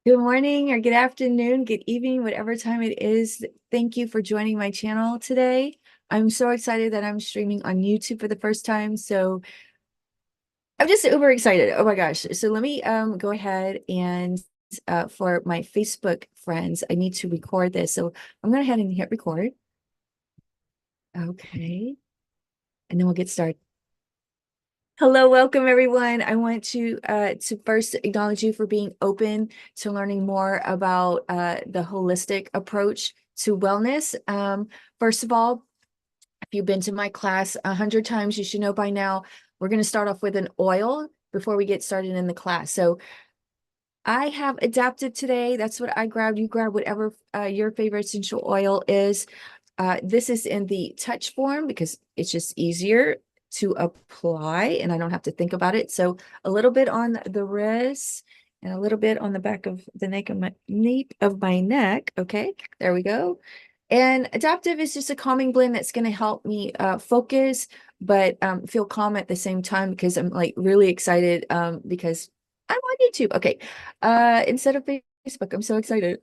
Good morning or good afternoon, good evening, whatever time it is. Thank you for joining my channel today. I'm so excited that I'm streaming on YouTube for the first time. So I'm just uber excited. Oh my gosh. So let me go ahead and for my Facebook friends, I need to record this. So I'm going to head and hit record. Okay. And then we'll get started. Hello, welcome everyone. I want to first acknowledge you for being open to learning more about the holistic approach to wellness. First of all, if you've been to my class 100 times, you should know by now, we're going to start off with an oil before we get started in the class. So I have adapted today. That's what I grabbed. You grab whatever your favorite essential oil is. This is in the touch form because it's just easier to apply and I don't have to think about it. So a little bit on the wrist and a little bit on the back of the nape of my neck. Okay, there we go. And adaptive is just a calming blend that's going to help me focus, but feel calm at the same time because I'm like really excited because I'm on YouTube. Okay, instead of Facebook, I'm so excited.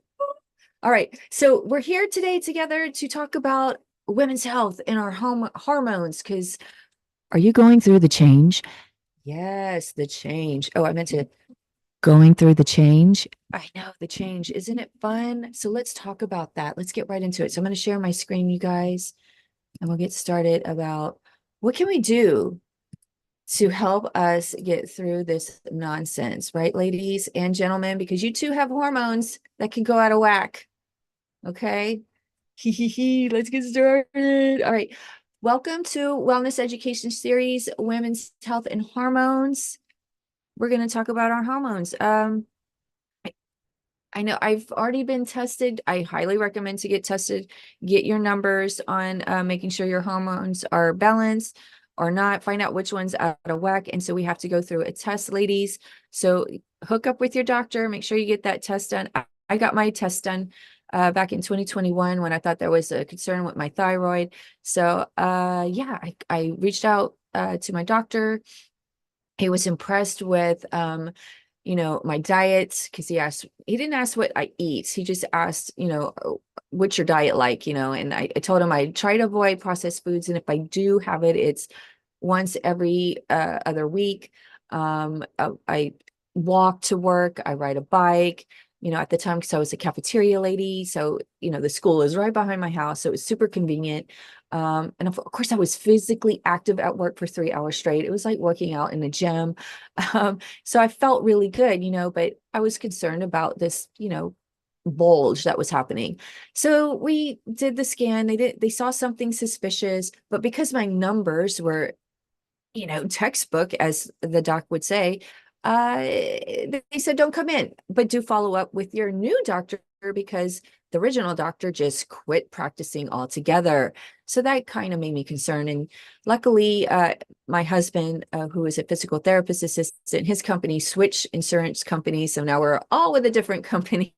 All right. So we're here today together to talk about women's health and our hormones. Because are you going through the change? Yes, the change. Oh, I meant to going through the change. I know the change. Isn't it fun? So let's talk about that. Let's get right into it. So I'm going to share my screen, you guys, and we'll get started about what can we do to help us get through this nonsense, right, ladies and gentlemen? Because you too have hormones that can go out of whack. Okay. Let's get started. All right. Welcome to Wellness Education Series, Women's Health and Hormones. We're going to talk about our hormones. I know I've already been tested. I highly recommend to get tested. Get your numbers on making sure your hormones are balanced or not. Find out which one's out of whack. And so we have to go through a test, ladies. So hook up with your doctor. Make sure you get that test done. I got my test done back in 2021 when I thought there was a concern with my thyroid. So yeah, I reached out to my doctor. He was impressed with my diet because he didn't ask what I eat. He just asked, what's your diet like, and I told him I try to avoid processed foods. And if I do have it, it's once every other week. I walk to work, I ride a bike, at the time, because I was a cafeteria lady. So, the school is right behind my house. So it was super convenient. And of course, I was physically active at work for 3 hours straight. It was like working out in the gym. So I felt really good, but I was concerned about this, bulge that was happening. So we did the scan. They saw something suspicious, but because my numbers were, textbook, as the doc would say, they said, don't come in, but do follow up with your new doctor because the original doctor just quit practicing altogether. So that kind of made me concerned. And luckily, my husband, who is a physical therapist assistant, his company switched insurance companies. So now we're all with a different company.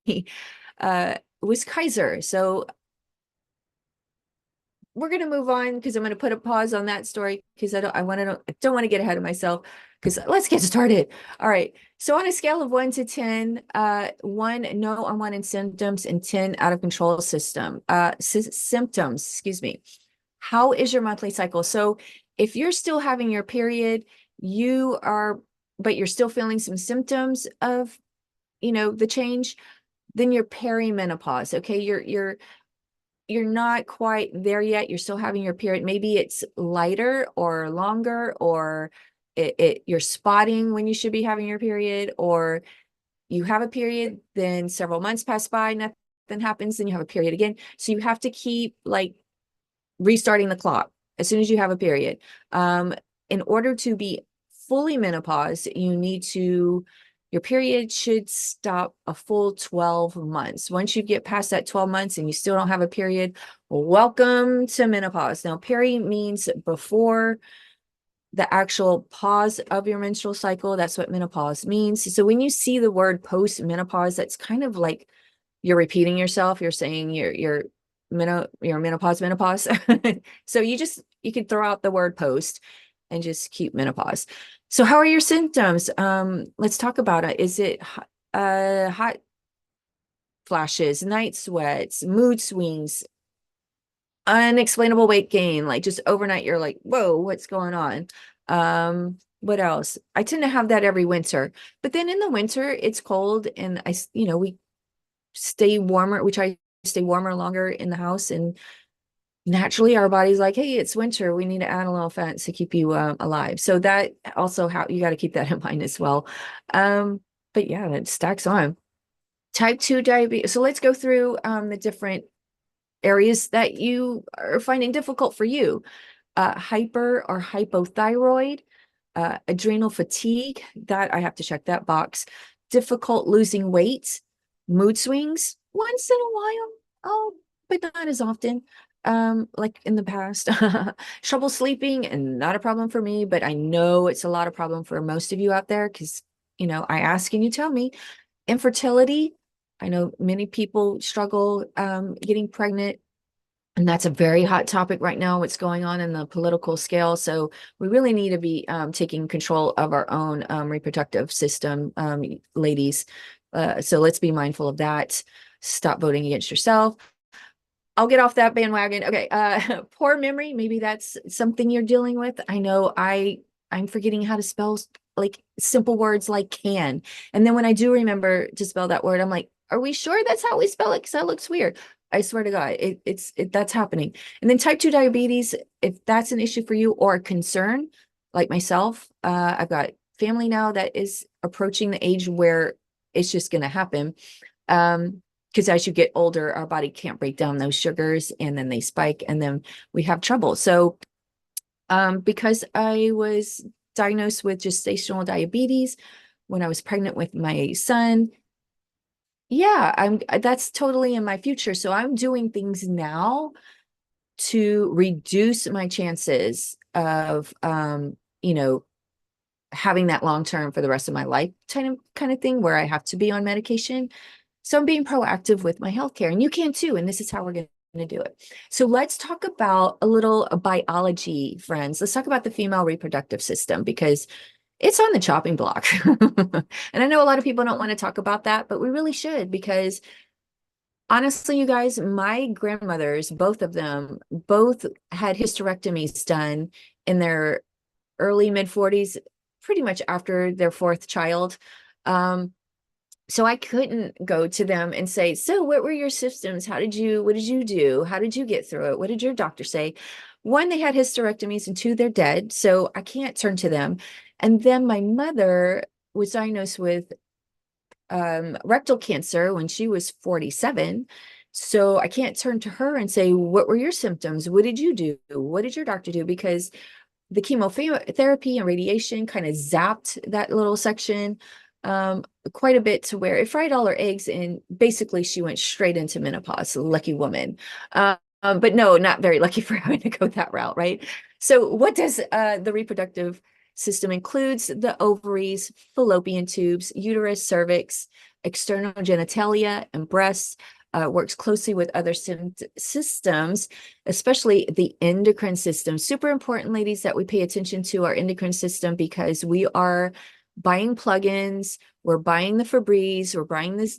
Was Kaiser. So we're going to move on because I'm going to put a pause on that story because I don't want to get ahead of myself because let's get started. All right. So on a scale of 1 to 10, 1 no unwanted symptoms and 10 out of control symptoms, excuse me. How is your monthly cycle? So if you're still having your period, but you're still feeling some symptoms of, the change, then you're perimenopause. Okay. You're not quite there yet. You're still having your period. Maybe it's lighter or longer, or you're spotting when you should be having your period, or you have a period, then several months pass by, nothing happens, then you have a period again. So you have to keep like restarting the clock as soon as you have a period. In order to be fully menopause, your period should stop a full 12 months. Once you get past that 12 months and you still don't have a period, welcome to menopause. Now, peri means before the actual pause of your menstrual cycle. That's what menopause means. So when you see the word post-menopause, that's kind of like you're repeating yourself. You're saying you're menopause. So you could throw out the word post and just keep menopause. So how are your symptoms? Let's talk about it. Is it hot? flashes, night sweats, mood swings, unexplainable weight gain, like just overnight, you're like, whoa, what's going on? What else? I tend to have that every winter, but then in the winter, it's cold and we stay warmer. We try to stay warmer longer in the house, and naturally our body's like, hey, it's winter. We need to add a little fat to keep you alive. So that also how you got to keep that in mind as well. But yeah, it stacks on. Type 2 diabetes. So let's go through the different areas that you are finding difficult for you. Hyper or hypothyroid, adrenal fatigue, that I have to check that box. Difficult losing weight, mood swings once in a while, oh, but not as often like in the past. Trouble sleeping, and not a problem for me, but I know it's a lot of problem for most of you out there because I ask and you tell me. Infertility, I know many people struggle getting pregnant, and that's a very hot topic right now, what's going on in the political scale. So we really need to be taking control of our own reproductive system, ladies. So let's be mindful of that. Stop voting against yourself. I'll get off that bandwagon. Okay. Poor memory. Maybe that's something you're dealing with. I know I'm forgetting how to spell like simple words like can. And then when I do remember to spell that word, I'm like, are we sure that's how we spell it? Because that looks weird. I swear to God, that's happening. And then type 2 diabetes, if that's an issue for you or a concern, like myself, I've got family now that is approaching the age where it's just going to happen. Because as you get older, our body can't break down those sugars, and then they spike, and then we have trouble. So because I was diagnosed with gestational diabetes when I was pregnant with my son, yeah, that's totally in my future. So I'm doing things now to reduce my chances of having that long term for the rest of my life kind of thing where I have to be on medication. So I'm being proactive with my healthcare, and you can too. And this is how we're going to do it. So let's talk about a little biology, friends. Let's talk about the female reproductive system because it's on the chopping block. And I know a lot of people don't want to talk about that, but we really should, because honestly, you guys, my grandmothers, both of them, both had hysterectomies done in their early mid 40s, pretty much after their fourth child. So I couldn't go to them and say, so what were your symptoms? What did you do? How did you get through it? What did your doctor say? One, they had hysterectomies, and two, they're dead. So I can't turn to them. And then my mother was diagnosed with rectal cancer when she was 47. So I can't turn to her and say, what were your symptoms? What did you do? What did your doctor do? Because the chemotherapy and radiation kind of zapped that little section quite a bit to where it fried all her eggs, and basically she went straight into menopause. Lucky woman. But no, not very lucky for having to go that route, right? So what does the reproductive system includes? The ovaries, fallopian tubes, uterus, cervix, external genitalia, and breasts. Works closely with other systems, especially the endocrine system. Super important, ladies, that we pay attention to our endocrine system, because we are buying plugins, we're buying the Febreze, we're buying the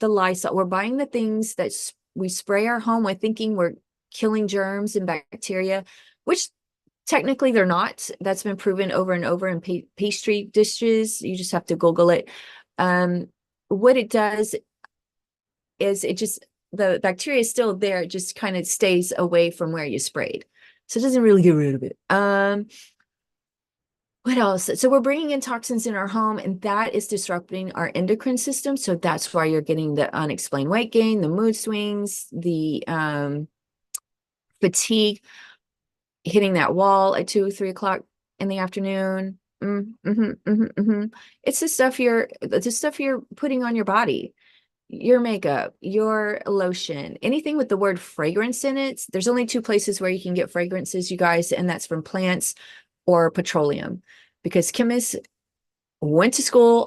Lysol, we're buying the things that we spray our home with, thinking we're killing germs and bacteria, which technically they're not. That's been proven over and over in pastry dishes. You just have to Google it. What it does is the bacteria is still there, it just kind of stays away from where you sprayed. So it doesn't really get rid of it. What else? So we're bringing in toxins in our home, and that is disrupting our endocrine system. So that's why you're getting the unexplained weight gain, the mood swings, the fatigue, hitting that wall at 2 or 3 o'clock in the afternoon. It's the stuff you're putting on your body, your makeup, your lotion, anything with the word fragrance in it. There's only two places where you can get fragrances, you guys, and that's from plants or petroleum, because chemists went to school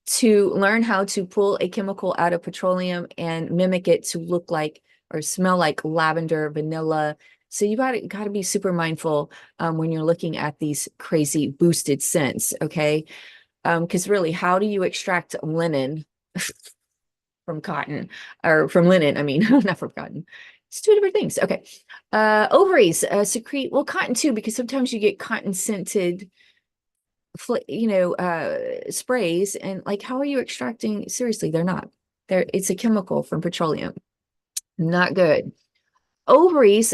to learn how to pull a chemical out of petroleum and mimic it to look like or smell like lavender, vanilla. So you got to be super mindful when you're looking at these crazy boosted scents, okay? Because really, how do you extract linen from cotton or from linen. I mean, not from cotton. It's two different things. Okay. Ovaries secrete, well, cotton too, because sometimes you get cotton scented, sprays, and like, how are you extracting? Seriously, they're not. It's a chemical from petroleum. Not good. Ovaries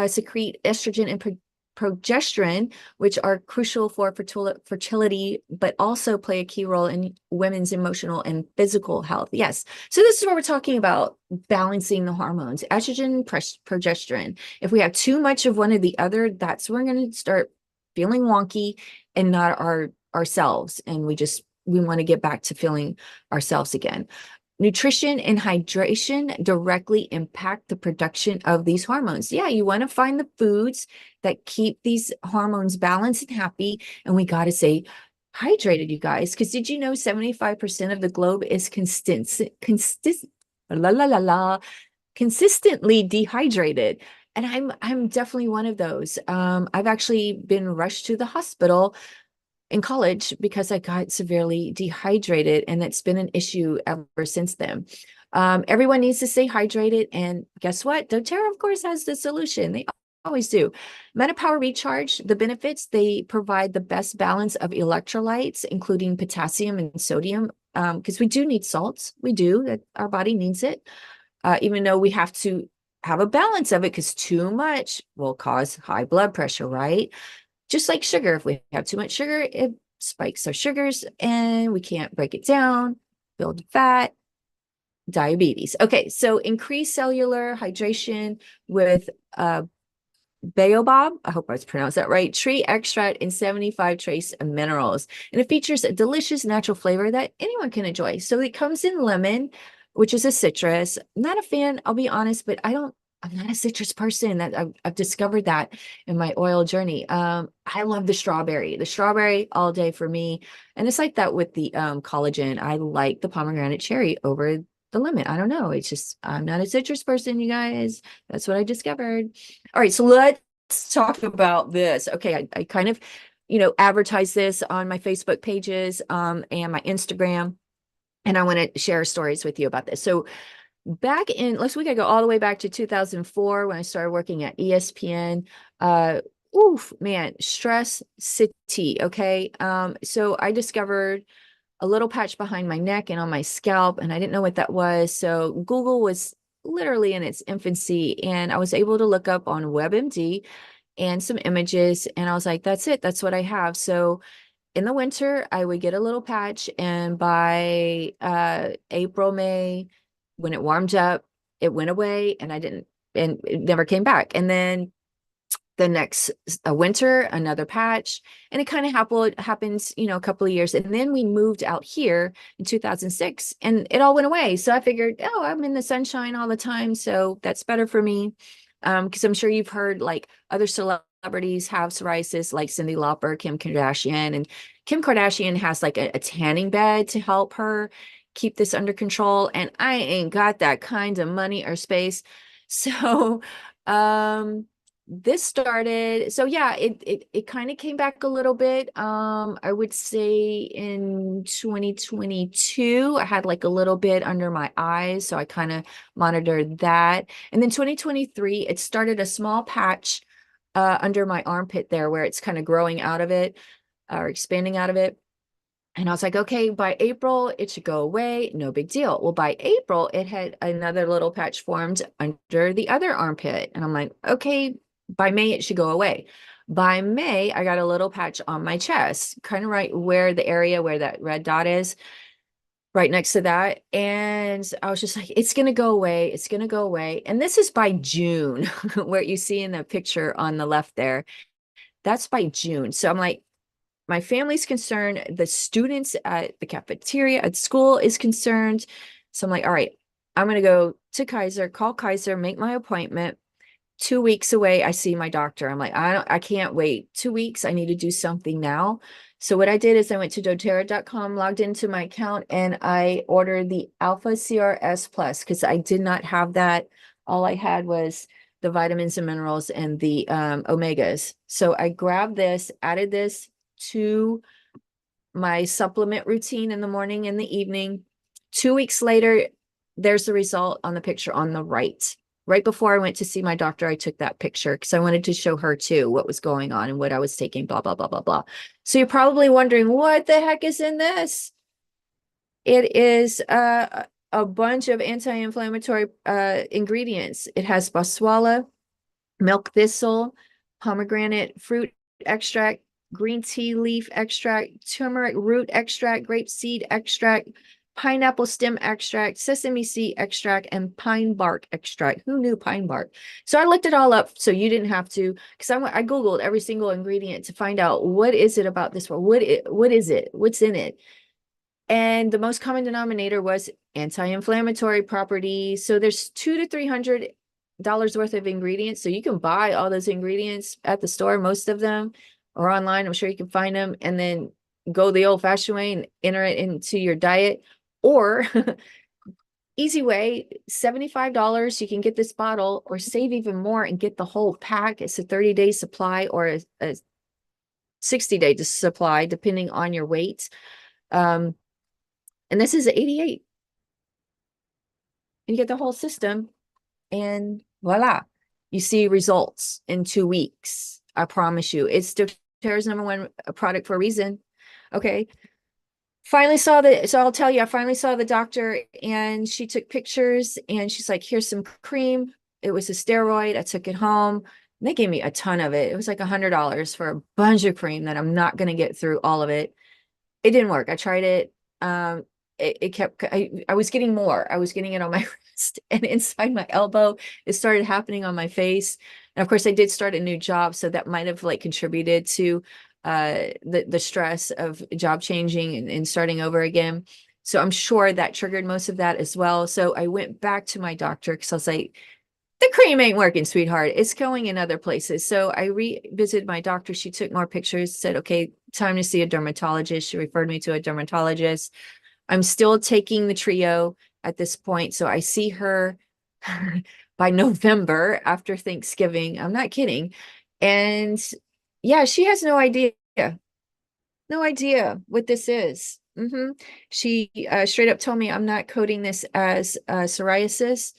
secrete estrogen and progesterone, which are crucial for fertility, but also play a key role in women's emotional and physical health. Yes. So this is where we're talking about balancing the hormones, estrogen, progesterone. If we have too much of one or the other, that's when we're going to start feeling wonky and not ourselves. And we want to get back to feeling ourselves again. Nutrition and hydration directly impact the production of these hormones. Yeah, you want to find the foods that keep these hormones balanced and happy. And we got to stay hydrated, you guys, because did you know 75% of the globe is consistently dehydrated? And I'm definitely one of those. I've actually been rushed to the hospital in college because I got severely dehydrated, and it's been an issue ever since then. Everyone needs to stay hydrated, and guess what? doTERRA, of course, has the solution. They always do. MetaPower Recharge, the benefits, they provide the best balance of electrolytes, including potassium and sodium, because we do need salts. We do, that our body needs it, even though we have to have a balance of it, because too much will cause high blood pressure, right? Just like sugar, if we have too much sugar, it spikes our sugars and we can't break it down, build fat, diabetes. Okay, so increase cellular hydration with baobab, I hope I pronounced that right, tree extract and 75 trace minerals. And it features a delicious natural flavor that anyone can enjoy. So it comes in lemon, which is a citrus. I'm not a fan, I'll be honest, but I'm not a citrus person. That I've discovered that in my oil journey. I love the strawberry all day for me. And it's like that with the collagen. I like the pomegranate cherry over the lemon. I don't know. It's just, I'm not a citrus person, you guys. That's what I discovered. All right, so let's talk about this. Okay, I kind of, advertise this on my Facebook pages and my Instagram, and I want to share stories with you about this. So back in, we gotta go all the way back to 2004 when I started working at ESPN. Oof, man, stress city. Okay. So I discovered a little patch behind my neck and on my scalp, and I didn't know what that was. So Google was literally in its infancy, and I was able to look up on WebMD and some images, and I was like, that's it, that's what I have. So in the winter, I would get a little patch, and by April, May, when it warmed up, it went away, and it never came back. And then the next winter, another patch, and it kind of happens, a couple of years. And then we moved out here in 2006, and it all went away. So I figured, oh, I'm in the sunshine all the time, so that's better for me. Because I'm sure you've heard like other celebrities have psoriasis, like Cyndi Lauper, Kim Kardashian, and Kim Kardashian has like a tanning bed to help her keep this under control. And I ain't got that kind of money or space. So, this started, so yeah, it kind of came back a little bit. I would say in 2022 I had like a little bit under my eyes, so I kind of monitored that. And then 2023 it started a small patch under my armpit there, where it's kind of growing out of it or expanding out of it. And I was like, okay, by April, it should go away. No big deal. Well, by April, it had another little patch formed under the other armpit. And I'm like, okay, by May, it should go away. By May, I got a little patch on my chest, kind of right where the area where that red dot is, right next to that. And I was just like, it's going to go away. It's going to go away. And this is by June, where you see in the picture on the left there. That's by June. So I'm like, my family's concerned, the students at the cafeteria at school is concerned. So I'm like, all right, I'm going to go to Kaiser, call Kaiser, make my appointment. 2 weeks away, I see my doctor. I'm like, I can't wait 2 weeks. I need to do something now. So what I did is I went to doTERRA.com, logged into my account, and I ordered the Alpha CRS Plus because I did not have that. All I had was the vitamins and minerals and the omegas. So I grabbed this, added this to my supplement routine in the morning and the evening. 2 weeks later, there's the result on the picture on the right. Right before I went to see my doctor, I took that picture because I wanted to show her too what was going on and what I was taking, blah, blah, blah, blah, blah. So you're probably wondering, what the heck is in this? It is a bunch of anti-inflammatory ingredients. It has boswellia, milk thistle, pomegranate fruit extract, green tea leaf extract, turmeric root extract, grape seed extract, pineapple stem extract, sesame seed extract, and pine bark extract. Who knew pine bark? So I looked it all up so you didn't have to, because I Googled every single ingredient to find out what is it about this one? What is it? What's in it? And the most common denominator was anti-inflammatory properties. So there's $200 to $300 worth of ingredients. So you can buy all those ingredients at the store, most of them, or online. I'm sure you can find them, and then go the old-fashioned way and enter it into your diet. Or easy way, $75, you can get this bottle, or save even more and get the whole pack. It's a 30-day supply or a 60-day supply, depending on your weight. And this is 88. You get the whole system, and voila, you see results in 2 weeks. I promise you. It's doTERRA's #1 product for a reason. Okay. Finally saw so I'll tell you, I finally saw the doctor, and she took pictures, and she's like, here's some cream. It was a steroid. I took it home. And they gave me a ton of it. It was like $100 for a bunch of cream that I'm not going to get through all of it. It didn't work. I tried it. It kept, I was getting more. I was getting it on my wrist and inside my elbow. It started happening on my face. And of course I did start a new job. So that might have like contributed to the stress of job changing and starting over again. So I'm sure that triggered most of that as well. So I went back to my doctor because I was like, the cream ain't working, sweetheart. It's going in other places. So I revisited my doctor. She took more pictures, said, okay, time to see a dermatologist. She referred me to a dermatologist. I'm still taking the trio at this point. So I see her by November after Thanksgiving. I'm not kidding. And yeah, she has no idea what this is. She straight up told me I'm not coding this as psoriasis.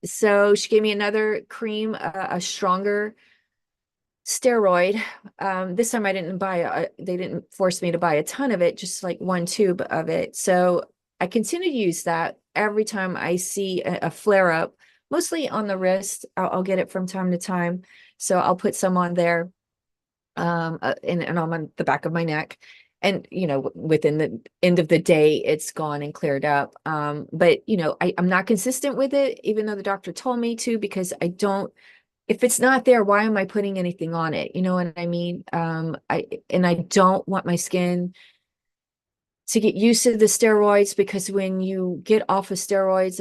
So she gave me another cream, a stronger steroid. This time I didn't buy they didn't force me to buy a ton of it, just like 1 tube of it. So I continue to use that every time I see a flare up, mostly on the wrist. I'll get it from time to time. So I'll put some on there, and on the back of my neck. And, within the end of the day, it's gone and cleared up. But, I'm not consistent with it, even though the doctor told me to, because if it's not there, why am I putting anything on it? You know what I mean? I don't want my skin to get used to the steroids, because when you get off of steroids,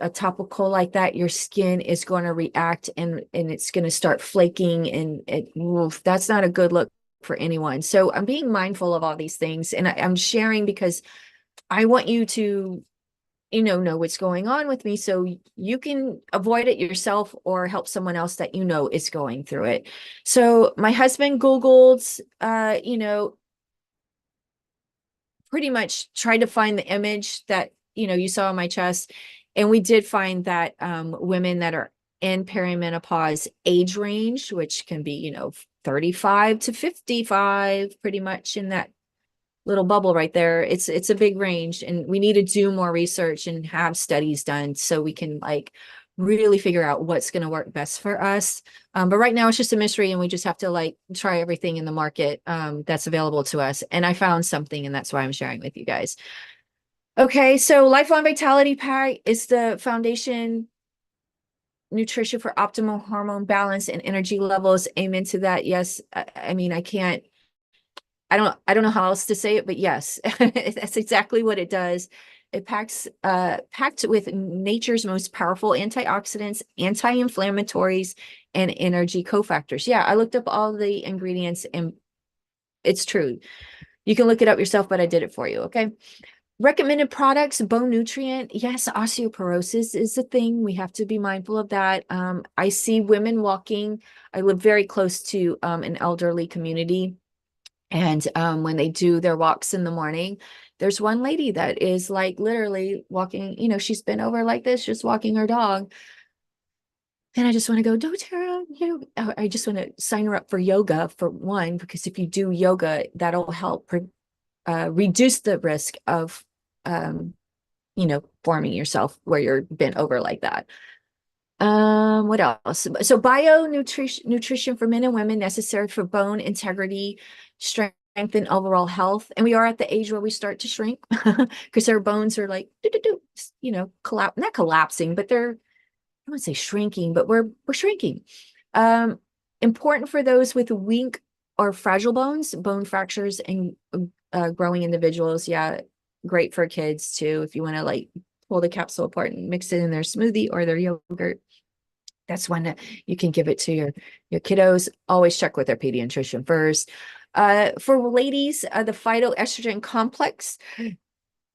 a topical like that, your skin is going to react, and it's going to start flaking, and that's not a good look for anyone. So I'm being mindful of all these things, and I'm sharing because I want you to know what's going on with me, so you can avoid it yourself or help someone else that is going through it. So my husband Googled, pretty much tried to find the image that you saw on my chest, and we did find that women that are in perimenopause age range, which can be 35 to 55, pretty much in that little bubble right there. It's a big range, and we need to do more research and have studies done so we can really figure out what's going to work best for us. But right now it's just a mystery, and we just have to try everything in the market that's available to us. And I found something, and that's why I'm sharing with you guys. Okay, so Lifelong Vitality Pack is the foundation nutrition for optimal hormone balance and energy levels. Amen to that. Yes, I mean, I don't know how else to say it, but yes, that's exactly what it does. It packed with nature's most powerful antioxidants, anti-inflammatories, and energy cofactors. Yeah, I looked up all the ingredients, and it's true. You can look it up yourself, but I did it for you. Okay. Recommended products, bone nutrient. Yes, osteoporosis is a thing. We have to be mindful of that. I see women walking. I live very close to an elderly community. And when they do their walks in the morning, There's one lady that is like literally walking, she's been over like this, just walking her dog. And I just want to go, doTERRA, I just want to sign her up for yoga for one, because if you do yoga, that'll help reduce the risk of, forming yourself where you're bent over like that. What else? So bio nutrition for men and women necessary for bone integrity, strength, and overall health. And we are at the age where we start to shrink because our bones are like, not collapsing, but they're, I wouldn't say shrinking, but we're shrinking. Important for those with weak or fragile bones, bone fractures, and growing individuals. Yeah, great for kids too. If you want to like pull the capsule apart and mix it in their smoothie or their yogurt, that's one that you can give it to your kiddos. Always check with their pediatrician first. For ladies, the phytoestrogen complex,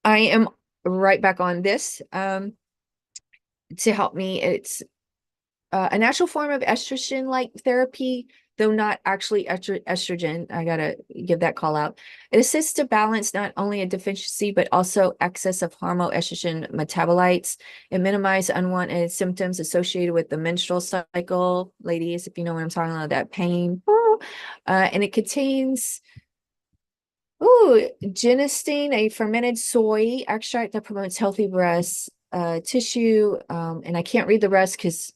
I am right back on this to help me. It's a natural form of estrogen-like therapy, though not actually estrogen. I gotta give that call out. It assists to balance not only a deficiency, but also excess of hormone estrogen metabolites. It minimizes unwanted symptoms associated with the menstrual cycle. Ladies, if you know what I'm talking about, that pain. And it contains genistein, a fermented soy extract that promotes healthy breast tissue. And I can't read the rest because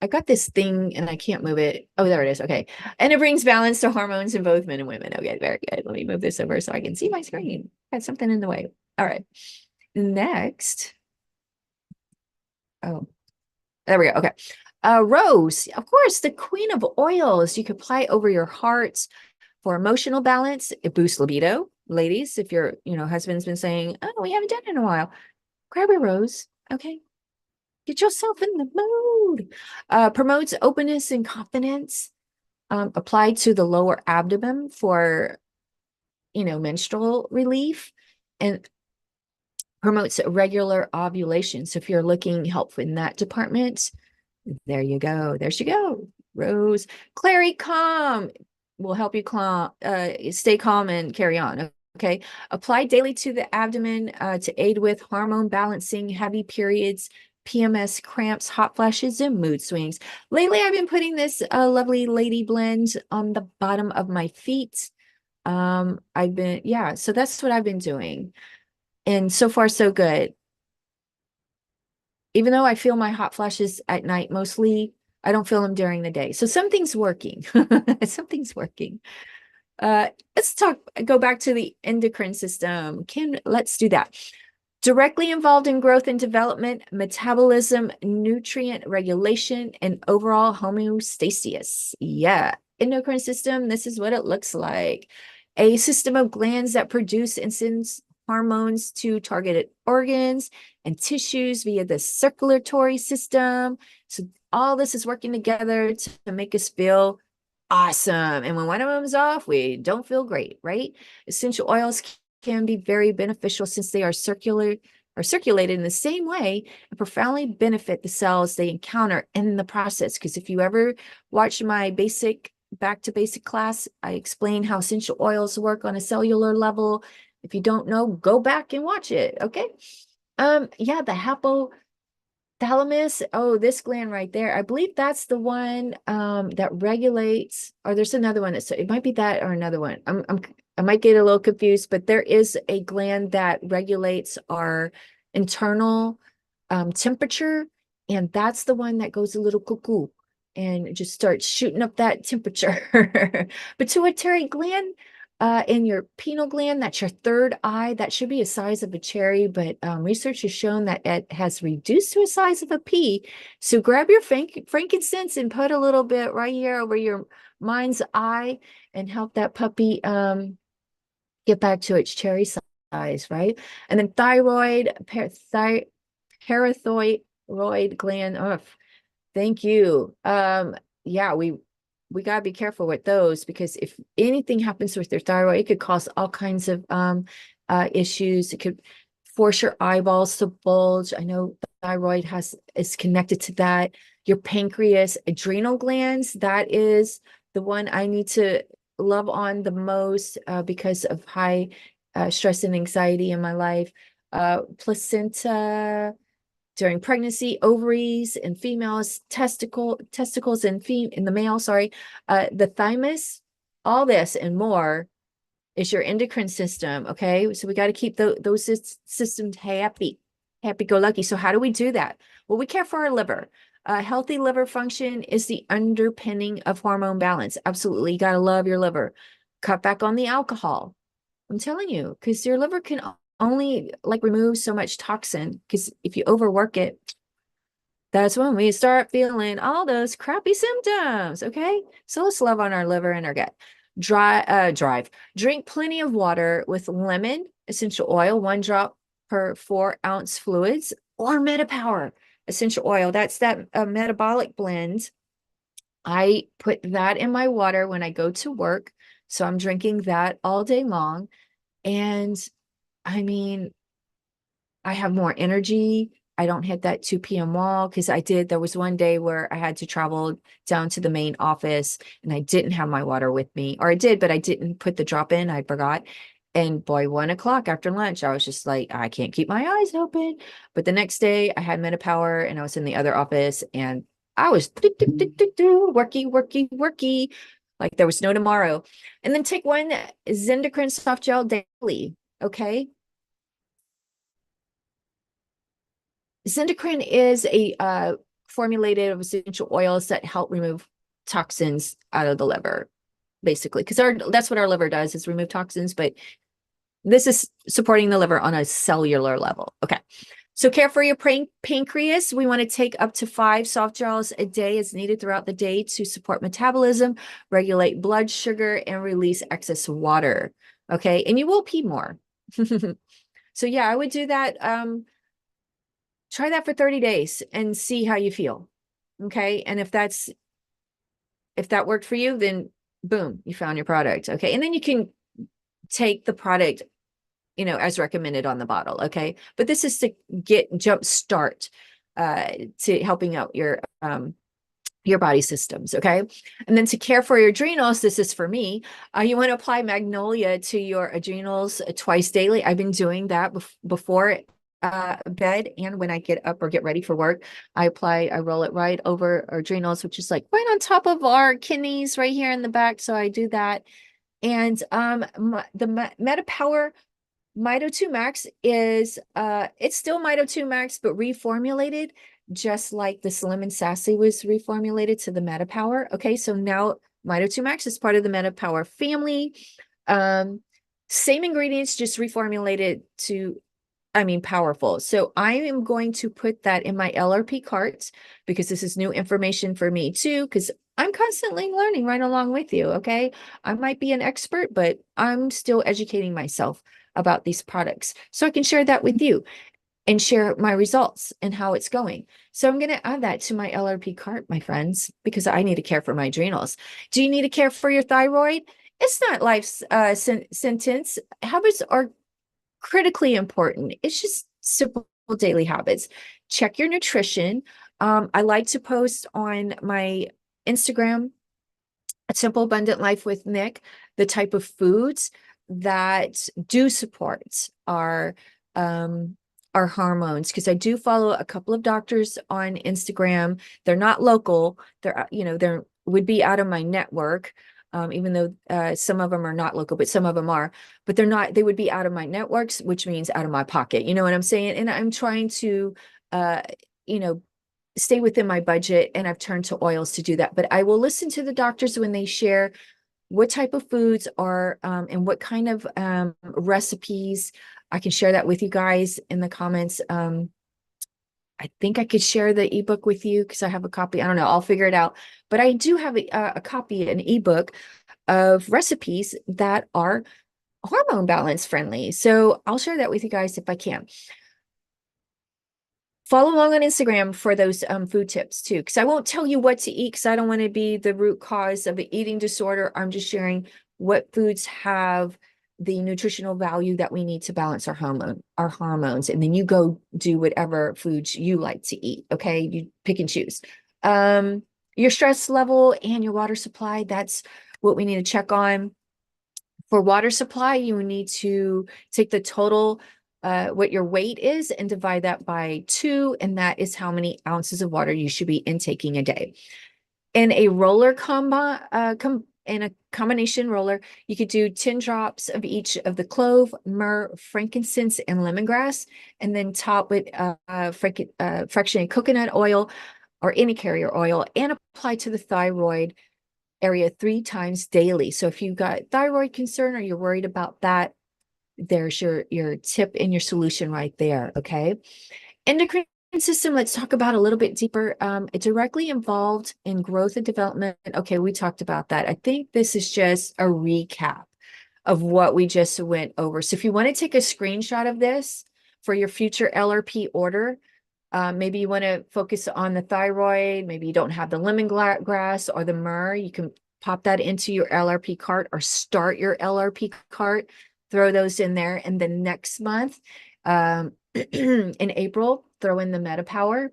I got this thing and I can't move it. Oh, there it is. Okay. And it brings balance to hormones in both men and women. Okay, very good. Let me move this over so I can see my screen. Got something in the way. All right. Next. Oh, there we go. Okay. Rose, of course, the queen of oils. You can apply over your heart for emotional balance. It boosts libido. Ladies, if your, husband's been saying, oh, we haven't done it in a while, grab a rose. Okay. Get yourself in the mood. Promotes openness and confidence. Applied to the lower abdomen for, menstrual relief, and promotes regular ovulation. So if you're looking help in that department, there you go. There she go. Rose. Clary Calm will help you stay calm and carry on. Okay. Apply daily to the abdomen to aid with hormone balancing, heavy periods, PMS cramps, hot flashes, and mood swings. Lately, I've been putting this lovely lady blend on the bottom of my feet. So that's what I've been doing. And so far, so good. Even though I feel my hot flashes at night, mostly I don't feel them during the day. So something's working. Something's working. Let's go back to the endocrine system. Let's do that. Directly involved in growth and development, metabolism, nutrient regulation, and overall homeostasis. Yeah, endocrine system, this is what it looks like. A system of glands that produce and sends hormones to targeted organs and tissues via the circulatory system. So all this is working together to make us feel awesome. And when one of them is off, we don't feel great, right? Essential oils can be very beneficial since they are circulated in the same way and profoundly benefit the cells they encounter in the process. Because if you ever watch my back to basic class, I explain how essential oils work on a cellular level. If you don't know, go back and watch it. Okay. The hypothalamus. Oh, this gland right there. I believe that's the one that regulates, or there's another one it might be that or another one. I might get a little confused, but there is a gland that regulates our internal temperature, and that's the one that goes a little cuckoo and just starts shooting up that temperature. Pituitary gland in your pineal gland, that's your third eye. That should be a size of a cherry, but research has shown that it has reduced to a size of a pea. So grab your frankincense and put a little bit right here over your mind's eye and help that puppy get back to its cherry size, right? And then parathyroid gland. Oh, thank you. We gotta be careful with those, because if anything happens with your thyroid, it could cause all kinds of issues. It could force your eyeballs to bulge. I know thyroid is connected to that. Your pancreas, adrenal glands, that is the one I need to love on the most because of high stress and anxiety in my life, placenta during pregnancy, ovaries in females, testicles in the male, sorry, the thymus, all this and more is your endocrine system. Okay. So we got to keep those systems happy go lucky. So how do we do that? Well, we care for our liver. Healthy liver function is the underpinning of hormone balance. Absolutely. You got to love your liver. Cut back on the alcohol. I'm telling you, because your liver can only like remove so much toxin. Because if you overwork it, that's when we start feeling all those crappy symptoms. Okay. So let's love on our liver and our gut. Drink plenty of water with lemon, essential oil, 1 drop per 4 ounce fluids, or MetaPower essential oil. That's that metabolic blend. I put that in my water when I go to work. So I'm drinking that all day long. And I mean, I have more energy. I don't hit that 2 p.m. wall because there was one day where I had to travel down to the main office and I didn't have my water with me, or I did, but I didn't put the drop in. I forgot. And boy, 1 o'clock after lunch, I was just like, I can't keep my eyes open. But the next day I had MetaPower and I was in the other office and I was worky. Like there was no tomorrow. And then take one Zendocrine soft gel daily. Okay. Zendocrine is a formulated of essential oils that help remove toxins out of the liver, basically, because that's what our liver does, is remove toxins, but this is supporting the liver on a cellular level. Okay. So care for your pancreas. We want to take up to 5 soft gels a day as needed throughout the day to support metabolism, regulate blood sugar, and release excess water. Okay. And you will pee more. So yeah, I would do that. Try that for 30 days and see how you feel. Okay. And if that worked for you, then boom, you found your product. Okay. And then you can take the product, as recommended on the bottle. Okay. But this is to jump start to helping out your body systems. Okay. And then to care for your adrenals, this is for me. You want to apply Magnolia to your adrenals twice daily. I've been doing that before bed, and when I get up or get ready for work, I roll it right over our adrenals, which is like right on top of our kidneys right here in the back. So I do that. And the MetaPower Mito 2 Max is it's still Mito 2 Max, but reformulated, just like the Slim and Sassy was reformulated to the MetaPower. Okay, so now Mito 2 Max is part of the MetaPower family. Same ingredients, just reformulated to, powerful. So I am going to put that in my LRP cart because this is new information for me too, because I'm constantly learning right along with you. Okay. I might be an expert, but I'm still educating myself about these products. So I can share that with you and share my results and how it's going. So I'm going to add that to my LRP cart, my friends, because I need to care for my adrenals. Do you need to care for your thyroid? It's not life's sentence. Habits are critically important. It's just simple daily habits. Check your nutrition. I like to post on my Instagram, A Simple Abundant Life with Nick, the type of foods that do support our hormones, because I do follow a couple of doctors on Instagram. They're not local. They're would be out of my network. Even though some of them are not local, but some of them are, but they would be out of my networks, which means out of my pocket. You know what I'm saying? And I'm trying to, uh, you know, stay within my budget, and I've turned to oils to do that. But I will listen to the doctors when they share what type of foods are, and what kind of recipes. I can share that with you guys in the comments. I think I could share the ebook with you because I have a copy. I don't know. I'll figure it out. But I do have a copy, an ebook of recipes that are hormone balance friendly. So I'll share that with you guys if I can. Follow along on Instagram for those food tips too, because I won't tell you what to eat because I don't want to be the root cause of an eating disorder. I'm just sharing what foods have the nutritional value that we need to balance our hormones, and then you go do whatever foods you like to eat. Okay, you pick and choose. Your stress level and your water supply, that's what we need to check on. For water supply, you need to take the total, what your weight is, and divide that by 2, and that is how many ounces of water you should be intaking a day. In a roller in a combination roller, you could do 10 drops of each of the clove, myrrh, frankincense, and lemongrass, and then top with fractionated coconut oil or any carrier oil, and apply to the thyroid area 3 times daily. So if you've got thyroid concern or you're worried about that, there's your tip and your solution right there. Okay. Endocrine system, let's talk about a little bit deeper. It's directly involved in growth and development. Okay, we talked about that. I think this is just a recap of what we just went over. So if you want to take a screenshot of this for your future LRP order, maybe you want to focus on the thyroid, maybe you don't have the lemongrass or the myrrh, you can pop that into your LRP cart or start your LRP cart, throw those in there. And then next month, in April, throw in the MetaPower,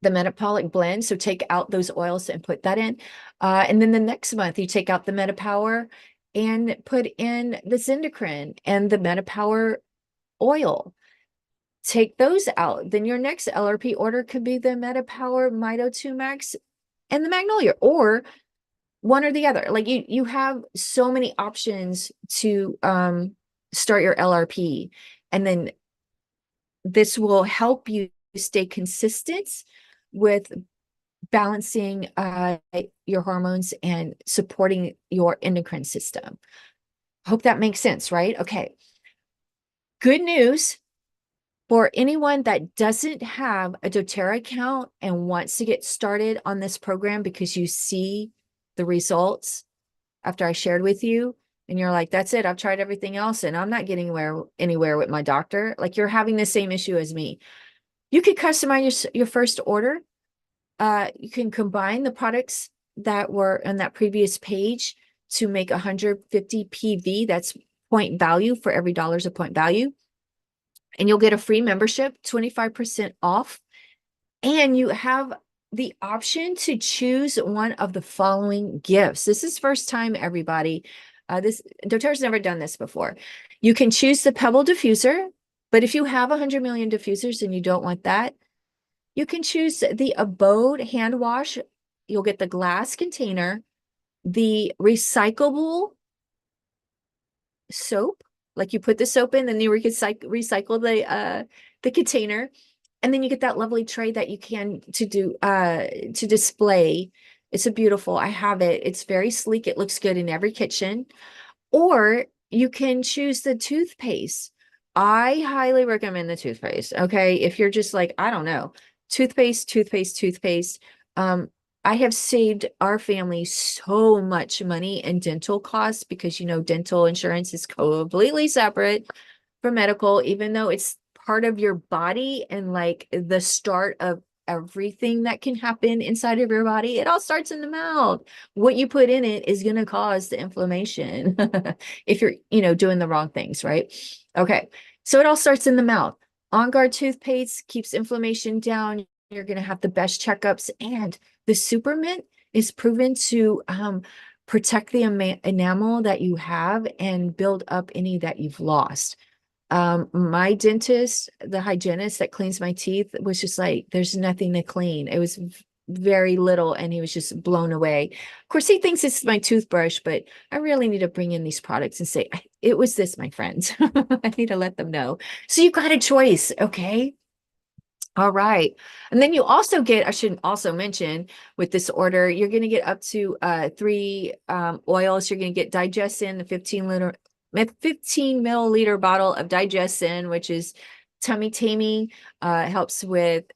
the metabolic blend. So take out those oils and put that in. And then the next month, you take out the MetaPower and put in the endocrine and the MetaPower oil. Take those out. Then your next LRP order could be the MetaPower Mito 2 Max and the Magnolia, or one or the other. Like you have so many options to start your LRP. And then this will help you stay consistent with balancing your hormones and supporting your endocrine system. Hope that makes sense, right? Okay. Good news for anyone that doesn't have a doTERRA account and wants to get started on this program because you see the results after I shared with you, and you're like, that's it, I've tried everything else and I'm not getting anywhere with my doctor. Like, you're having the same issue as me. You could customize your first order. You can combine the products that were on that previous page to make 150 PV. That's point value for every dollars of point value. And you'll get a free membership, 25% off. And you have the option to choose one of the following gifts. This is first time, everybody. doTERRA's never done this before. You can choose the Pebble diffuser, but if you have 100 million diffusers and you don't want that, you can choose the Abode hand wash. You'll get the glass container, the recyclable soap, like you put the soap in, then you recycle the container, and then you get that lovely tray that you can to display. It's a beautiful, I have it. It's very sleek. It looks good in every kitchen. Or you can choose the toothpaste. I highly recommend the toothpaste. Okay. If you're just like, I don't know, toothpaste. I have saved our family so much money in dental costs because, dental insurance is completely separate from medical, even though it's part of your body and like the start of everything that can happen inside of your body. It all starts in the mouth. What you put in it is going to cause the inflammation if you're, doing the wrong things, right? Okay. So it all starts in the mouth. On Guard toothpaste keeps inflammation down. You're going to have the best checkups, and the super mint is proven to protect the enamel that you have and build up any that you've lost. My dentist, the hygienist that cleans my teeth, was just like, there's nothing to clean. It was very little, and he was just blown away. Of course, he thinks it's my toothbrush, but I really need to bring in these products and say, it was this, my friends. I need to let them know. So you got a choice, okay? All right. And then you also get, I should also mention with this order, you're going to get up to 3 oils. You're going to get Digestin, the 15 milliliter bottle of Digestin, which is tummy taming, helps with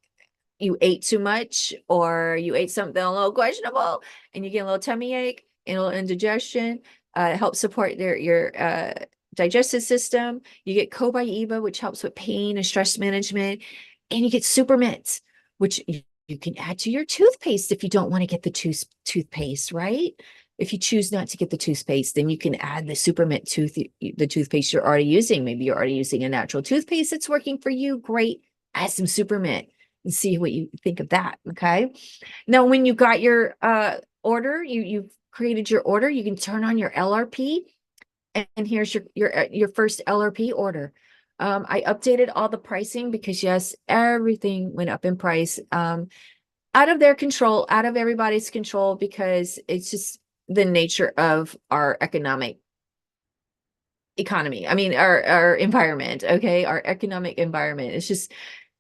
you ate too much or you ate something a little questionable and you get a little tummy ache and a little indigestion. Helps support your digestive system. You get Cobaiba, which helps with pain and stress management. And you get super mints, which you can add to your toothpaste if you don't want to get the toothpaste, right? If you choose not to get the toothpaste, then you can add the super mint the toothpaste you're already using. Maybe you're already using a natural toothpaste that's working for you. Great. Add some super mint and see what you think of that. Okay. Now, when you got your order, you've created your order, you can turn on your LRP. and here's your first LRP order. I updated all the pricing because yes, everything went up in price. Out of their control, out of everybody's control, because it's just the nature of our economy. I mean, our environment, okay? Our economic environment. It's just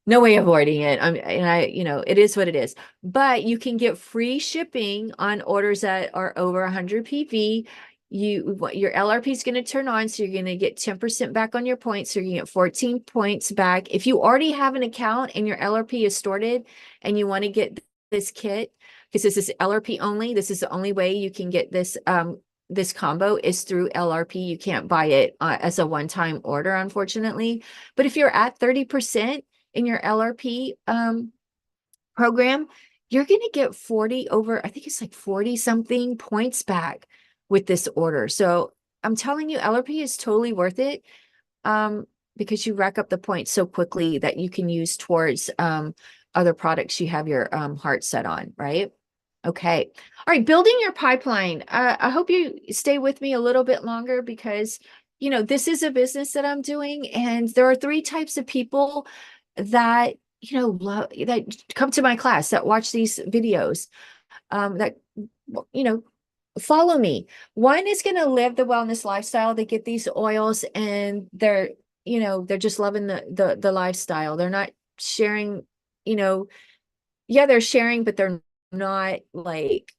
no way avoiding it. It is what it is. But you can get free shipping on orders that are over 100 PV. Your LRP is going to turn on, so you're going to get 10% back on your points. So you're going to get 14 points back. If you already have an account and your LRP is sorted and you want to get this kit, because this is LRP only, this is the only way you can get this combo is through LRP. You can't buy it as a one-time order, unfortunately. But if you're at 30% in your LRP program, you're going to get 40 over, I think it's like 40 something points back with this order. So I'm telling you, LRP is totally worth it because you rack up the points so quickly that you can use towards other products you have your heart set on, right? Okay. All right. Building your pipeline. I hope you stay with me a little bit longer because, this is a business that I'm doing. And there are 3 types of people that, that come to my class, that watch these videos, that, follow me. One is going to live the wellness lifestyle. They get these oils and they're just loving the lifestyle. They're not sharing, yeah, they're sharing, but they're not like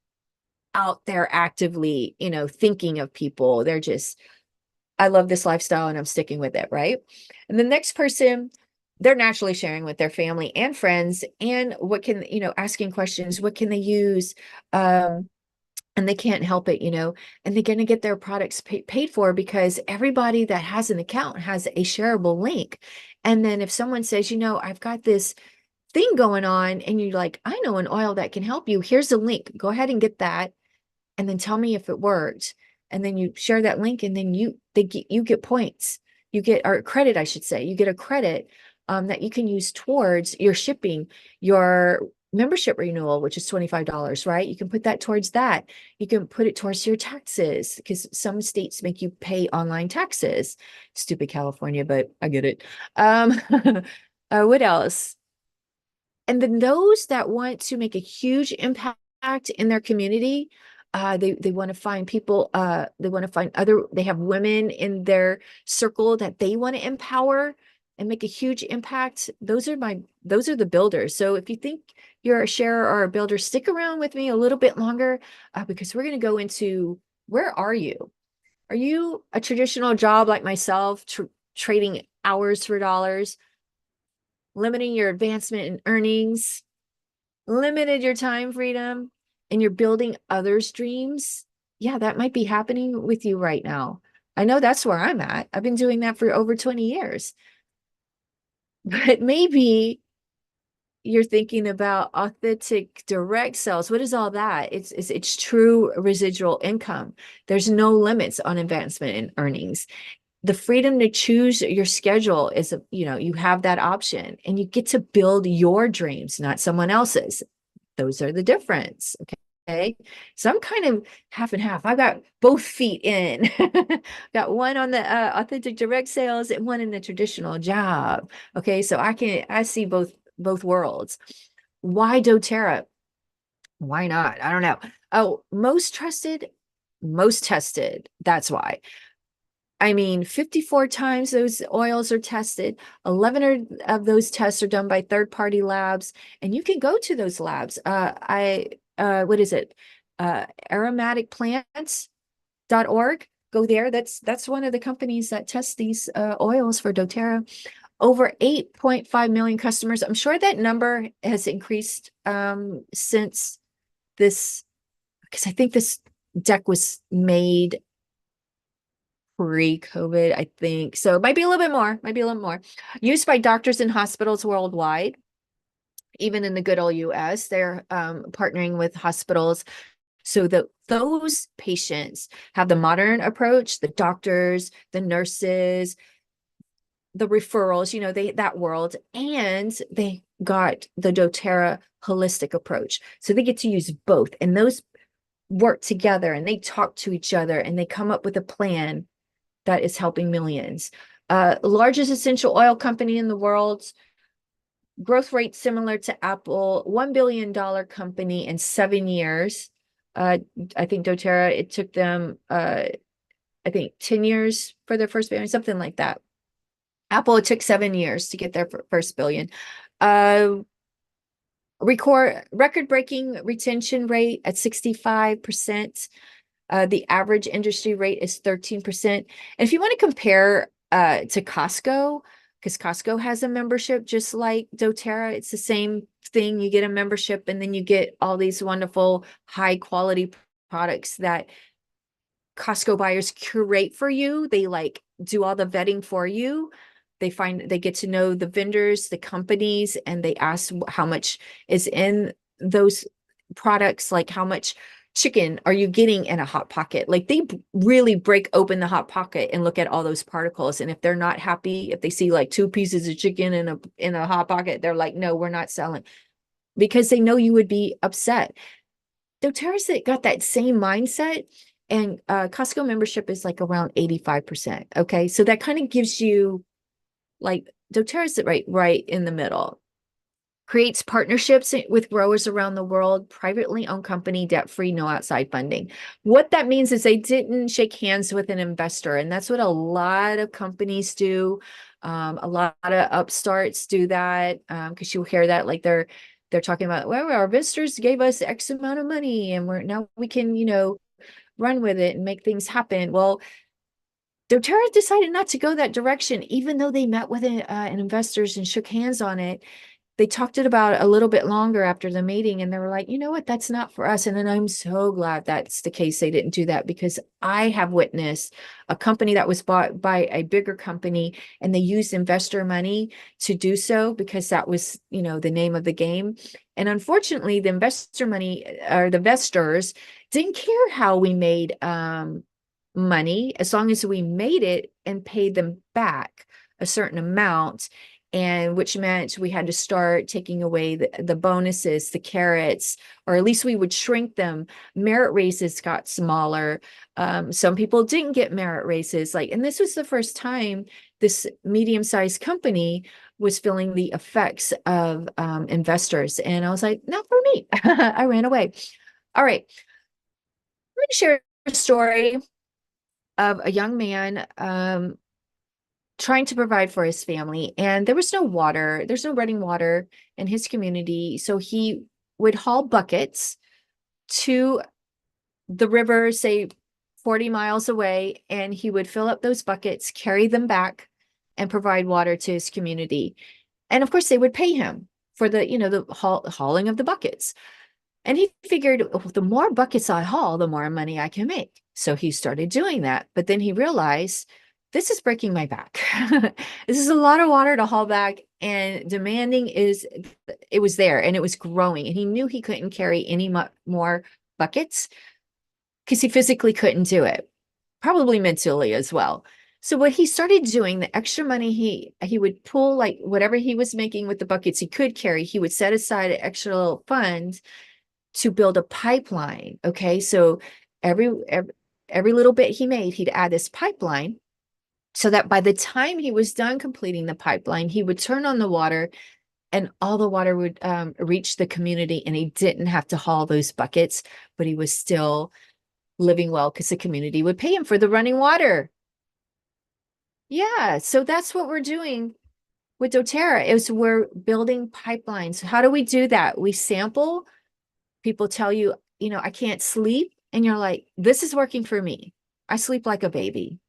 out there actively, thinking of people. They're just, I love this lifestyle and I'm sticking with it, right? And the next person, they're naturally sharing with their family and friends and asking questions, what can they use? And they can't help it, and they're going to get their products paid for because everybody that has an account has a shareable link. And then if someone says, I've got this thing going on and you're like, I know an oil that can help you. Here's the link. Go ahead and get that. And then tell me if it worked. And then you share that link and then you get points. You get, or credit, I should say. You get a credit that you can use towards your shipping, your membership renewal, which is $25, right? You can put that towards that. You can put it towards your taxes because some states make you pay online taxes. Stupid California, but I get it. What else? And then those that want to make a huge impact in their community, they want to find people, they want to find they have women in their circle that they want to empower and make a huge impact. Those are the builders. So if you think you're a sharer or a builder, stick around with me a little bit longer because we're going to go into, where are you? Are you a traditional job like myself, trading hours for dollars? Limiting your advancement in earnings, limited your time freedom, and you're building others' dreams? Yeah, that might be happening with you right now. I know that's where I'm at. I've been doing that for over 20 years. But maybe you're thinking about authentic direct sales. What is all that? It's true residual income. There's no limits on advancement in earnings. The freedom to choose your schedule is, you have that option and you get to build your dreams, not someone else's. Those are the difference. Okay. So I'm kind of half and half. I've got both feet in. Got one on the authentic direct sales and one in the traditional job. Okay. So I see both worlds. Why doTERRA? Why not? I don't know. Oh, most trusted, most tested. That's why. I mean, 54 times those oils are tested. 11 of those tests are done by third-party labs, and you can go to those labs. What is it? Aromaticplants.org. Go there. That's one of the companies that test these oils for doTERRA. Over 8.5 million customers. I'm sure that number has increased since this, because I think this deck was made pre-COVID, I think. So it might be a little bit more, used by doctors and hospitals worldwide. Even in the good old US, they're partnering with hospitals so that those patients have the modern approach, the doctors, the nurses, the referrals, that world, and they got the doTERRA holistic approach. So they get to use both, and those work together and they talk to each other and they come up with a plan that is helping millions. Largest essential oil company in the world, growth rate similar to Apple, $1 billion company in 7 years. I think doTERRA, it took them, I think 10 years for their first billion, something like that. Apple, it took 7 years to get their first billion. Record-breaking retention rate at 65%. The average industry rate is 13%. And if you want to compare to Costco, because Costco has a membership just like doTERRA, it's the same thing. You get a membership and then you get all these wonderful high quality products that Costco buyers curate for you. They like do all the vetting for you. They get to know the vendors, the companies, and they ask how much is in those products, like how much chicken are you getting in a Hot Pocket? Like they really break open the Hot Pocket and look at all those particles. And if they're not happy, if they see like 2 pieces of chicken in a Hot Pocket, they're like, no, we're not selling, because they know you would be upset. doTERRA's got that same mindset, and Costco membership is like around 85%. Okay, so that kind of gives you like doTERRA's right in the middle. Creates partnerships with growers around the world, privately owned company, debt-free, no outside funding. What that means is they didn't shake hands with an investor, and that's what a lot of companies do. A lot of upstarts do that, because you'll hear that like they're talking about, well, our investors gave us X amount of money, and now we can, run with it and make things happen. Well, doTERRA decided not to go that direction, even though they met with an investors and shook hands on it. They talked it about a little bit longer after the meeting, and they were like, you know what, that's not for us. And then I'm so glad that's the case. They didn't do that, because I have witnessed a company that was bought by a bigger company, and they used investor money to do so because that was, the name of the game. And unfortunately, the investor money, or the investors, didn't care how we made money, as long as we made it and paid them back a certain amount. And which meant we had to start taking away the bonuses, the carrots, or at least we would shrink them. Merit raises got smaller. Some people didn't get merit raises. And this was the first time this medium-sized company was feeling the effects of investors. And I was like, not for me. I ran away. All right. I'm going to share a story of a young man trying to provide for his family, and there was no water. There's no running water in his community. So he would haul buckets to the river, say 40 miles away, and he would fill up those buckets, carry them back, and provide water to his community. And of course, they would pay him for the hauling of the buckets. And he figured, oh, the more buckets I haul, the more money I can make. So he started doing that. But then he realized, this is breaking my back. This is a lot of water to haul back, and it was there and it was growing. And he knew he couldn't carry any more buckets because he physically couldn't do it, probably mentally as well. So what he started doing, the extra money he would pull, like whatever he was making with the buckets he could carry, he would set aside an extra little fund to build a pipeline. Okay, so every little bit he made, he'd add this pipeline, so that by the time he was done completing the pipeline, he would turn on the water and all the water would reach the community, and he didn't have to haul those buckets, but he was still living well because the community would pay him for the running water. Yeah, so that's what we're doing with doTERRA, is we're building pipelines. How do we do that? We sample. People tell you, I can't sleep. And you're like, this is working for me. I sleep like a baby.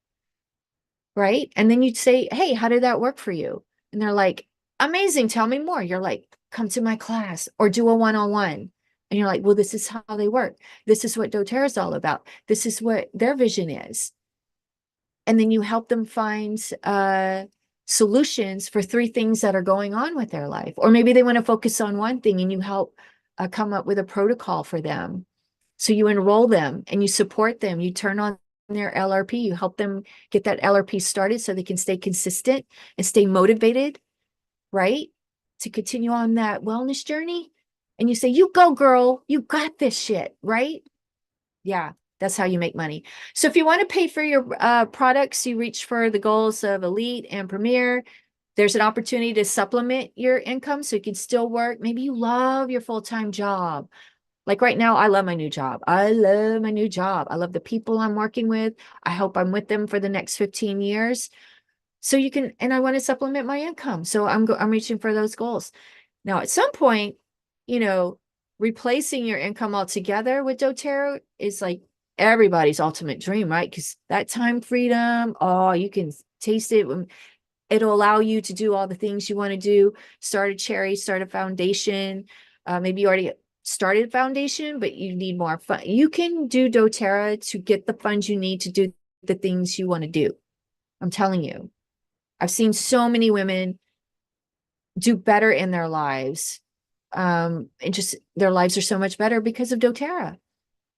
Right? And then you'd say, hey, how did that work for you? And they're like, amazing. Tell me more. You're like, come to my class or do a one-on-one. And you're like, well, this is how they work. This is what doTERRA is all about. This is what their vision is. And then you help them find solutions for 3 things that are going on with their life. Or maybe they want to focus on one thing, and you help come up with a protocol for them. So you enroll them and you support them. You turn on their LRP, you help them get that LRP started so they can stay consistent and stay motivated, right? To continue on that wellness journey. And you say, you go, girl, you got this shit, right? Yeah. That's how you make money. So if you want to pay for your products, you reach for the goals of Elite and Premier. There's an opportunity to supplement your income so you can still work. Maybe you love your full-time job. Like right now, I love my new job. I love my new job. I love the people I'm working with. I hope I'm with them for the next 15 years. So you can, and I want to supplement my income. So I'm reaching for those goals. Now, at some point, you know, replacing your income altogether with doTERRA is like everybody's ultimate dream, right? Because that time freedom, oh, you can taste it. It'll allow you to do all the things you want to do. Start a charity, start a foundation. Maybe you already started a foundation, but you need more fun. You can do doTERRA to get the funds you need to do the things you want to do. I'm telling you. I've seen so many women do better in their lives. And just their lives are so much better because of doTERRA.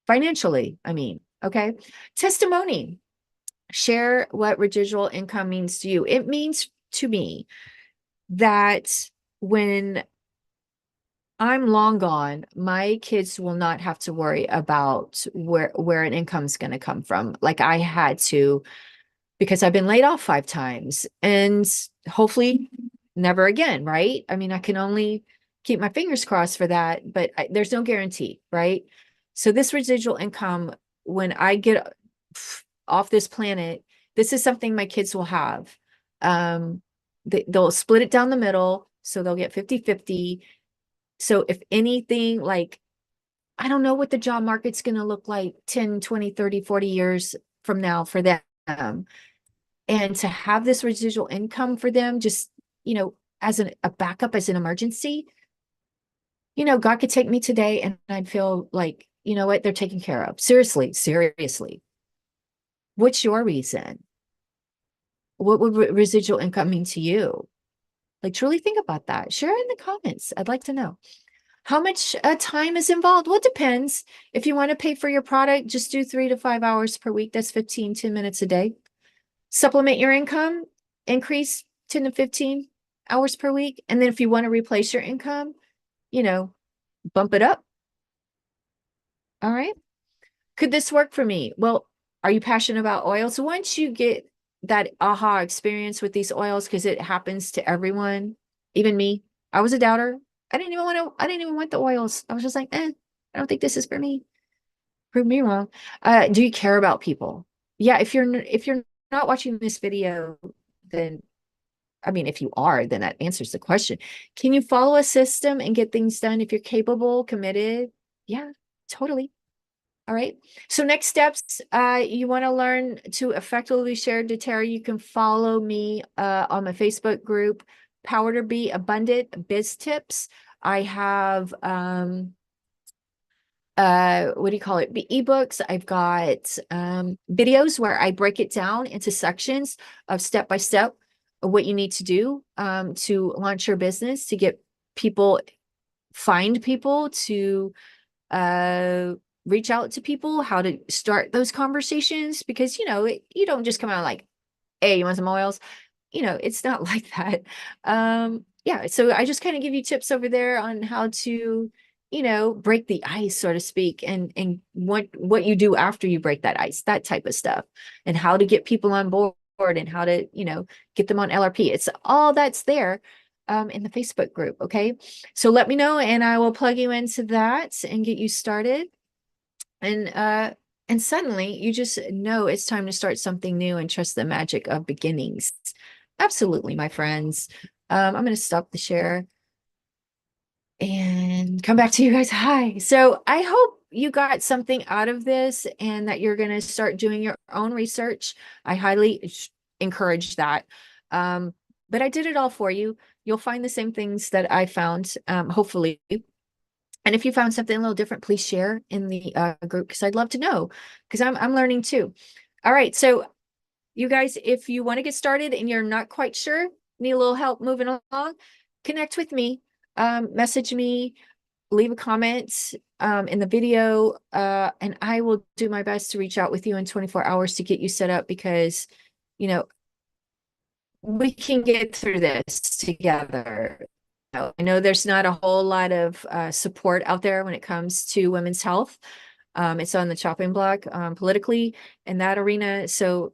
Financially, I mean, okay. Testimony. Share what residual income means to you. It means to me that when I'm long gone, my kids will not have to worry about where an income's going to come from. Like I had to, because I've been laid off 5 times and hopefully never again, right? I mean, I can only keep my fingers crossed for that, but there's no guarantee, right? So this residual income, when I get off this planet, this is something my kids will have. They'll split it down the middle, so they'll get 50-50. So if anything, like, I don't know what the job market's going to look like 10, 20, 30, 40 years from now for them. And to have this residual income for them, just, as a backup, as an emergency, God could take me today and I'd feel like, you know what, they're taken care of. Seriously, seriously. What's your reason? What would residual income mean to you? Like, truly think about that. Share in the comments. I'd like to know. How much time is involved? Well, it depends. If you want to pay for your product, just do 3 to 5 hours per week. That's 10 minutes a day. Supplement your income, increase 10 to 15 hours per week. And then if you want to replace your income, bump it up. All right. Could this work for me? Well, are you passionate about oils? Once you get that aha experience with these oils, because it happens to everyone, even me, I was a doubter. I didn't even want the oils. I was just like, I don't think this is for me. Prove me wrong. Do you care about people? Yeah, if you're not watching this video, then I mean, if you are, then that answers the question. Can you follow a system and get things done if you're capable, committed? Yeah, totally. All right. So next steps, you want to learn to effectively share doTERRA. You can follow me on my Facebook group, Power to Be Abundant Biz Tips. I have what do you call it? Ebooks. I've got videos where I break it down into sections of step by step of what you need to do to launch your business, to get people, find people, to reach out to people, how to start those conversations, because you don't just come out like, hey, you want some oils? It's not like that. Yeah, so I just kind of give you tips over there on how to break the ice, so to speak, and what you do after you break that ice, that type of stuff, and how to get people on board, and how to get them on LRP. It's all that's there in the Facebook group. Okay, so let me know and I will plug you into that and get you started. And suddenly you just know it's time to start something new and trust the magic of beginnings. Absolutely, my friends. I'm going to stop the share and come back to you guys. Hi. So I hope you got something out of this and that you're going to start doing your own research. I highly encourage that. But I did it all for you. You'll find the same things that I found, hopefully. And if you found something a little different, please share in the group, because I'd love to know, because I'm learning too. All right. So you guys, if you want to get started and you're not quite sure, need a little help moving along, connect with me, message me, leave a comment in the video, and I will do my best to reach out with you in 24 hours to get you set up, because, we can get through this together. I know there's not a whole lot of support out there when it comes to women's health. It's on the chopping block, politically in that arena. So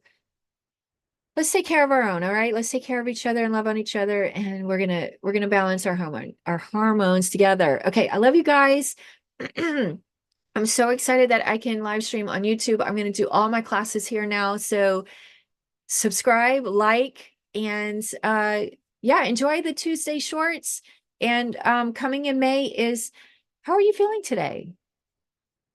let's take care of our own. All right. Let's take care of each other and love on each other. And we're gonna balance our hormones together. Okay. I love you guys. I'm so excited that I can live stream on YouTube. I'm going to do all my classes here now. So subscribe, like, and yeah, enjoy the Tuesday shorts. And coming in May is, how are you feeling today?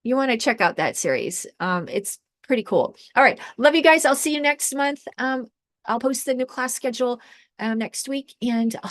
You want to check out that series. It's pretty cool. All right. Love you guys. I'll see you next month. I'll post the new class schedule next week, and I'll